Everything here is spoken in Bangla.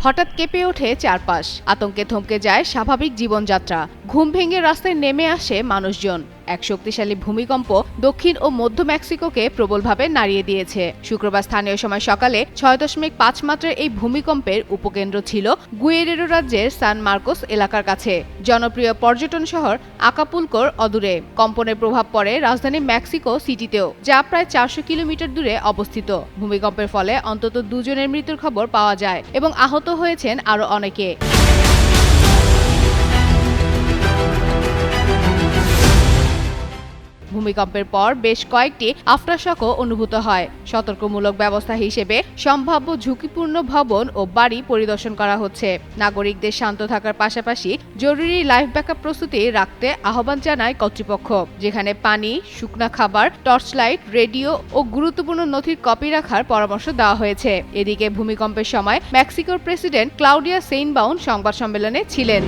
হঠাৎ কেঁপে ওঠে চারপাশ, আতঙ্কে থমকে যায় স্বাভাবিক জীবনযাত্রা। ঘুম ভেঙে রাস্তায় নেমে আসে মানুষজন। এক শক্তিশালী ভূমিকম্প দক্ষিণ ও মধ্য মেক্সিকোকে প্রবলভাবে নাড়িয়ে দিয়েছে। শুক্রবার স্থানীয় সময় সকালে 6.5 মাত্রার এই ভূমিকম্পের উপকেন্দ্র ছিল গুয়েরেরো রাজ্যের সান মার্কোস এলাকার কাছে, জনপ্রিয় পর্যটন শহর আকাপুলকোর অদূরে। কম্পনের প্রভাব পড়ে রাজধানী মেক্সিকো সিটিতেও, যা প্রায় 400 কিলোমিটার দূরে অবস্থিত। ভূমিকম্পের ফলে অন্তত 2 জনের মৃত্যুর খবর পাওয়া যায় এবং আহত হয়েছেন আরও অনেকে। ভূমিকম্পের পর বেশ কয়েকটি আফটারশকও অনুভূত হয়। সতর্কমূলক ব্যবস্থা হিসেবে সম্ভাব্য ঝুঁকিপূর্ণ ভবন ও বাড়ি পরিদর্শন করা হচ্ছে। নাগরিকদের শান্ত থাকার পাশাপাশি জরুরি লাইফ ব্যাকআপ প্রস্তুতি রাখতে আহ্বান জানায় কর্তৃপক্ষ, যেখানে পানি, শুকনা খাবার, টর্চ লাইট, রেডিও ও গুরুত্বপূর্ণ নথির কপি রাখার পরামর্শ দেওয়া হয়েছে। এদিকে ভূমিকম্পের সময় মেক্সিকোর প্রেসিডেন্ট ক্লাউডিয়া সেইনবাউন সংবাদ সম্মেলনে ছিলেন।